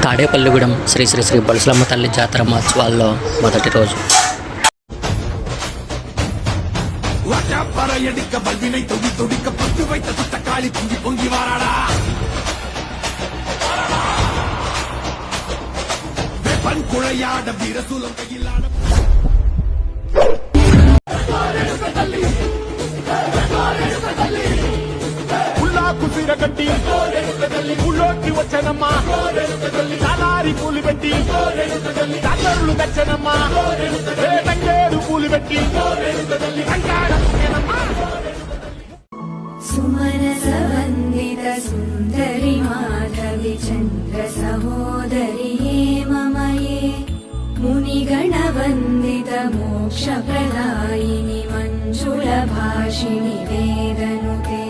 తాడేపల్లిగూడెం శ్రీ శ్రీ శ్రీ బడుసులమ్మ తల్లి జాతర మహోత్సవాల్లో మొదటి రోజు కుసిరగట్టి ఊళ్ళోకి వచ్చనమ్మా నాలారి పూలు పెట్టి డాక్టర్లు తెచ్చనమ్మా తంగేరు పూలు పెట్టి సుమనస వందిత సుందరి మాధవి చంద్ర సహోదరి మమయే మునిగణ వందిత మోక్ష ప్రదాయిని మంజుల భాషిణి వేదనుతే